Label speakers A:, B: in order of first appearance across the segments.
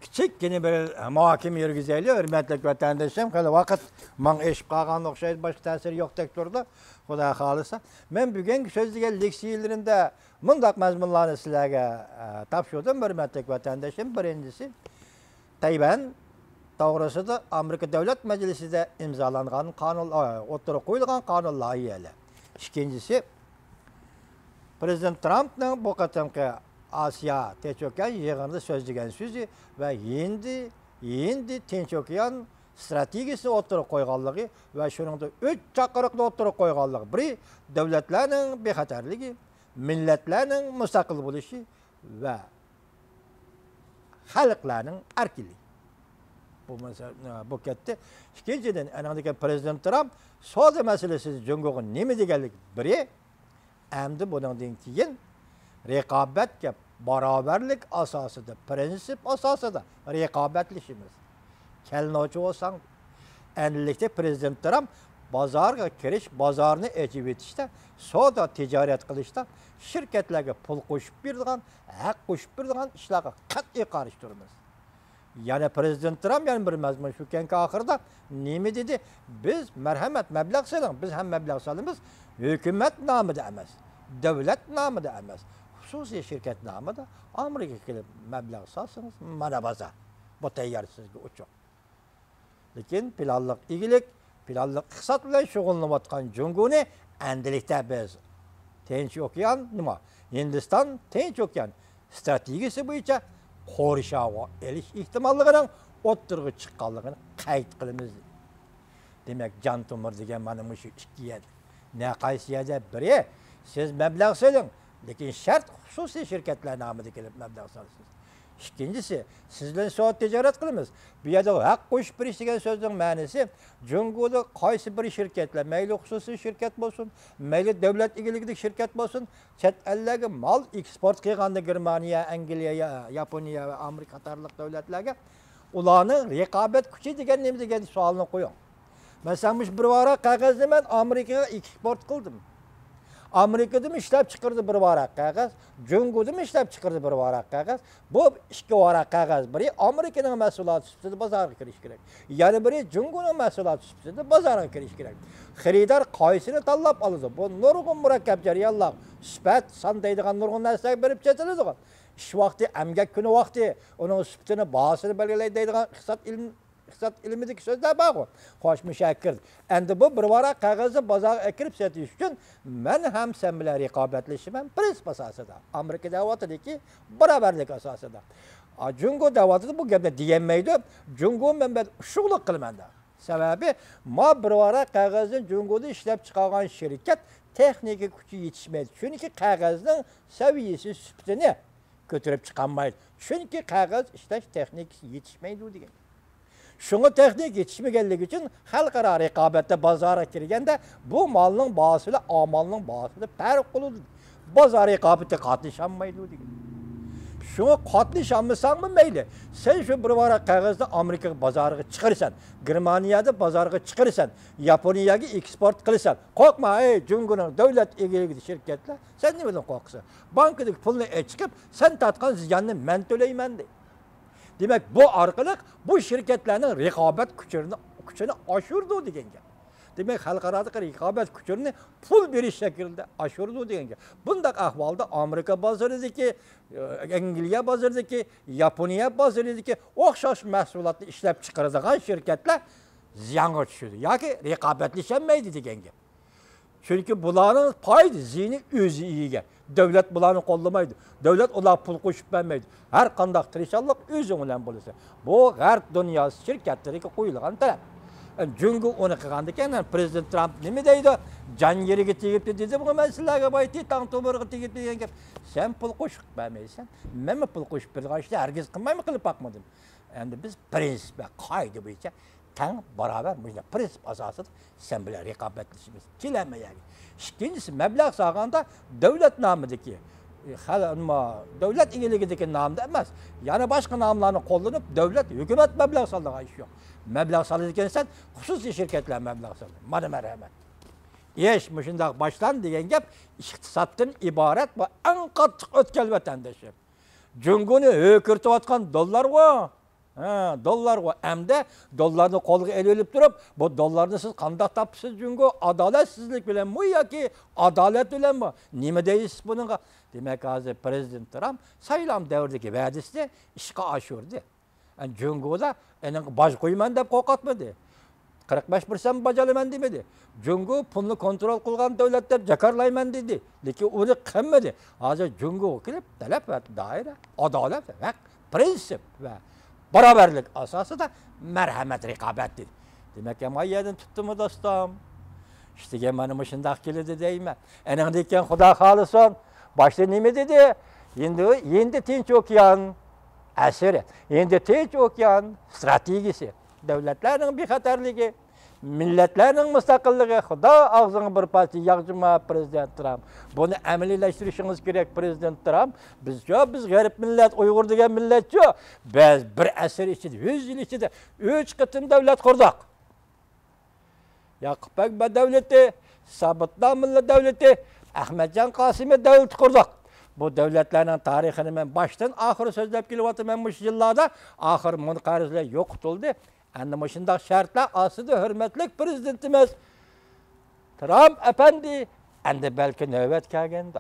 A: Kichikgina bir muhokama yurgizaylik, hurmatli vatandoshim. Hali vaqt men eshib qolgan o'xshaydi, boshqa ta'sir yo'qdek turdi. Xudo xolisa. Men bugungi so'zlagan leksiyalarimda mundaq mazmunlarni sizlarga topshirdim, hurmatli vatandoshim. Birinchisi, Tayvan to'g'risida Amerika Davlat Majlisida imzolangan qonun, o'tirib qo'yilgan qonun loyihalari. Ikkinchisi, Prezident Trumpning bu qatamqi Asiya Tinch okean yig'inida so'zlagan so'zi va endi Tinch okean strategiyasini o'tirib qo'yganligi va shuningda 3 chaqiriqni o'tirib qo'yganligi. Biri davlatlarning bexatarligi, millatlarning mustaqil bo'lishi va xalqlarning erkinligi. Bu katta. Ikkinchidan, anaqadagi Prezident Trump savdo masalasida Jungo'ga nima deganlik biri, endi bundan keyin raqobatga barobarlik asosida, prinsip asosida raqobatlashimiz. Kelnochi bo'lsang, endilikda Prezident Trump bozorga kirish, bozorni ochib etishda, savdo tijorat qilishda shirkatlarga pul qo'shib beradigan, haq qo'shib beradigan ishlarga qat'iy qarshi turamiz. Yani Prezident Trump yani bir mazmun shu kenki oxirida nima dedi? Biz marhamat mablag' soling, biz ham mablag' solamiz, hukumat nomida emas, davlat nomida emas, xususiy shirkat nomida Amerikaga kelib mablag' solsangiz, mana bozor. Bu tayyor sizga uchoq. Lekin planliq igilik, planliq iqtisod bilan shug'ullanayotgan Junguni endilikda biz Tinch okean nima? Hindiston Tinch okean strategiyasi bo'yicha qo'rishaga elish ehtimolligining o'ttirg'i chiqqanligini qayd qilamiz. Demak, jon tomir degan mana shu ikki yer. Ne qaysi yerda biri siz mablag' soling, lekin shart xususiy shirkatlar nomida kelib mablag' solasiz. İkincisi, sizden soat ticaret qilamiz. Bu yerda haq qo'shib berish degan so'zning ma'nosi Jungo'da qaysi bir shirkatlar, mayli xususiy shirkat bo'lsin, mayli davlat egiligidagi shirkat bo'lsin, chet ellarga mal eksport qilganda Germaniya, Angliya, Yaponiya va Amerika qatorliq davlatlarga ularning raqobat kuchi degan nima degan savolni qo'ying. Masalan, bir varaq qog'ozni men Amerikaga eksport qildim. Amerika'da mı ishlab chiqardi bir varaq qog'oz, Jungo'da mı ishlab chiqardi bir varaq qog'oz. Bu ikki varaq qog'oz biri Amerikaning mahsuloti sifatida bozorga kirish kerak. Yana biri Jungo'ning mahsuloti sifatida bozorga kirish kerak. Xaridor qaysini tanlab oladi? Bu nurg'un murakkab jarayonlar, sifat, son deydigan nurg'un narsalar berib ketiladi. Ish vaqti, emgak kuni vaqti, uning sifatini, bahosini belgilaydi deydigan iqtisod ilmidagi so'zlar bor. Xo'sh, mushakkir. Endi bu bir varaq qog'ozni bozorga kirib setish uchun men ham sen bilan raqobatlashim prinsip asosida. Amerika davlatidagi barobarlik asosida. Jungo davlatida bu gapni demaydi. Jungo men shug'ullik qilmanda. Sababi ma bir varaq qog'ozni Jungoda ishlab chiqargan shirkat texnika kuchi yetishmaydi. Chunki qog'ozning saviyasi sifatini ko'tarib chiqolmaydi. Chunki qog'oz ishlash texnikasi yetishmaydi degan. Şunu texnik yetişmegenlik için xalqaro raqobatda bozorga kirganda bu malning bahosi bilan amalning bahosida farq qiladi. Bozor raqobatga qatnashamaydi degan. Şunu qatnashamsangmi mayli. Sen shu bir varaq qog'ozni Amerika bozoriga chiqarsan, Germaniyada bozoriga chiqarsan, Yaponiyaga eksport qilsan. Qo'rqma, Jungoning davlat egiligidagi shirkatlar, sen nimadan qo'rqsan? Bankadagi pulni chiqib, sen tatgan ziyonni men to'layman deydi. Demek bu arkalık bu şirketlerin raqobat kuchini oshirdi degan gap. Demek xalqarodagi raqobat kuchini pul berish shaklida oshirdi degan gap. Bunday ahvolda Amerika bozoridagi, Angliya bozoridagi, Yaponiya bozoridagi o'xshash mahsulotni ishlab chiqaradigan shirkatlar ziyonga tushadi yoki raqobatlasholmaydi degan gap. Çünkü bularning foyda ziyni o'zi egiga. Davlat bularni qo'llamaydi. Davlat ular pul qo'shib bermaydi. Har qanday tirishchilik o'zi bilan bo'lsa. Bu g'arb dunyosi shirkatlariga qo'yilgan talab. Jungo uni qilganda ekan, Prezident Trump nima deydi? Jon yeriga tegibdi dedi. Bu masalaga boyti tang to'mirga tegibdi degan gap. Sen pul qo'shib bermaysan, men pul qo'shib bergan ishni hargiz qilmayman, qilib boqmadim. Endi biz prinsip va qoida bo'yicha tang barobar bu prinsip asosida sen bilan raqobatlashimiz kelamaydi. İkincisi mablag' solganda davlat nomidagi davlat egiligidagi nomda emas, yana boshqa nomlarni qo'llanib davlat, hukumat mablag' soladigan ish yo'q. Mablag' soladigan xususiy shirkatlar mablag' soladi. Mana marhamat. Ish shundoq boshlandi degan gap iqtisoddan iborat va eng qattiq o'tkal vatandoshim. Junguni ho'kirtayotgan dollar va Dollar o. Emde dollarını kolga elilip durup, bu dollarını siz kandak tapısız çünkü adaletsizlik bilen mi ya ki adalet bilen mi? Nime deyiz bununla? Demek hazır Prezident Trump sayılam devrdeki vədisini işe aşırdı. Yani çünkü da baş koyman dep kokatmadı. 45% bacalayman demedi. Çünkü pulunu kontrol kılgan devletler jakarlayman dedi. Lekin onu kemmedi. Hazır çünkü kilip talep ve daire, adalet ve prensip ve beraberlik asası da merhamet rekabettir. Demek ki yerden tuttu mu dostum? İşte gemenim ışındak kilidi deyme. Enindeyken Xuda xalıson. Başta nime dedi? Yendi Tinç Okyan eseri. Yendi Tinç Okyan stratejisi. Devletlerin bir xatarligi. Milletlerin müstakilliği. Xuda ağzını bir parça yağcıma Prezident Trump. Bunu əmeliləştirişiniz gerek Prezident Trump. Biz garip millet, Uygur degen millet yok. Biz bir eser içinde, 100 yıl içinde 3 kıtım devlet kurduk. Yakup Akba devleti, Sabit Namilli devleti, Ahmetcan Kasimi devleti kurduk. Bu devletlerin tarihini ben baştan ahır sözlep kelivatı ben bu yıllarda ahır munkarizle yok tutuldu. Endi başında şartla asıdı hürmetlik prezidentimiz Trump efendi endi belki nöbet kelgende.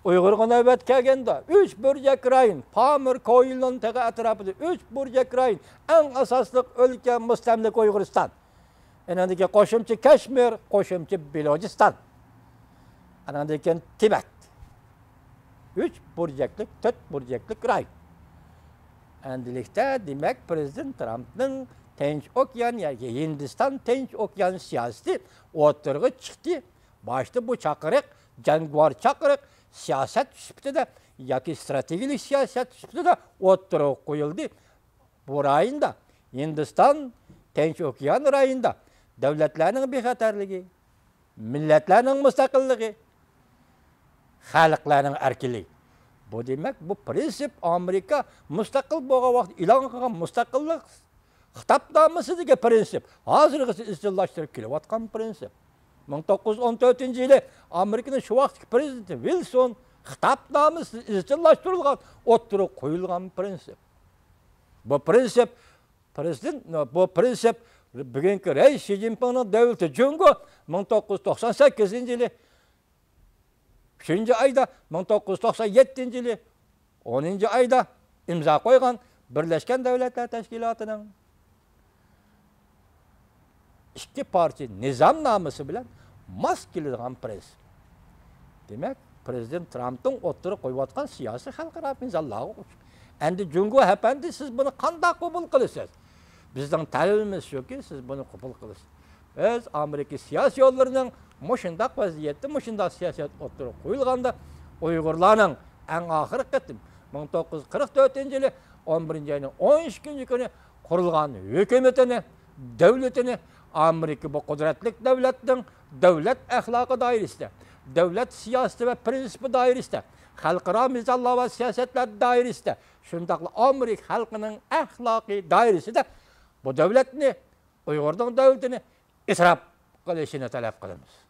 A: Uygur'a nöbet kelgende. 3 burcak rayın, Pamir koyulunun teki etrafıda 3 burcak rayın en asaslık ülke müstemlik Uyguristan. Enandaki koşumçu Keşmir, koşumçu Bilojistan. Enandaki Tibet. 3 burcaklık, 4 burcaklık ray. Endilikte demek Prezident Trump'ın Tinç Okyan yani Hindistan Tinç Okyan siyaseti oturgu çıktı. Başta bu çakırık, cangvar çakırık siyaset süpütü de yaki stratejik siyaset süpütü de oturgu koyuldu. Bu rayında Hindistan Tinç Okyan rayında devletlerin bir xatarlığı, milletlerin müstakilliği, halkların erkiliği. Bu demek bu prensip Amerika müstakil boğa vakti ilan kılgan müstakillik hitapnaması dege prensip. Hazırgısı istillaştırıp kelivatkan prensip. 1914 yılı Amerika'nın şu vaktki prezidenti Wilson hitapnaması istillaştırılgan, oturup koyulgan prensip. Bu prensip bugünkü reis Xi Jinping'in devleti çünkü 1998 yılı 3. ayda 1997 yılı 10. ayda imza koygan Birleşken Devletler Teşkilatı'nın 2 parti nizam namısı bilen maskelidigan prensip. Demek Prezident Trump'ın oturup koyuvatkan siyasi halkara imzallağı. Endi Cungo efendi siz bunu kanda kabul kılısınız. Bizden talebimiz yok ki siz bunu kabul kılısınız. Biz Amerika siyasi yollarının muşundak vaziyette, muşundak siyaset oturup koyulganda Uygurlarının en ahır kıtım 1944 yılı 11. ayının 13. günü kurulgan hükümetini, devletini Amerika bu kudretlik devletin devlet ahlakı dairesinde, devlet siyaseti ve prensibi dairesinde, halkara mizallah ve siyasetler dairesinde, şundaklı Amerika halkının ahlaki dairesinde bu devletini, Uygur'dan devletini israf kılışını talep kılımız.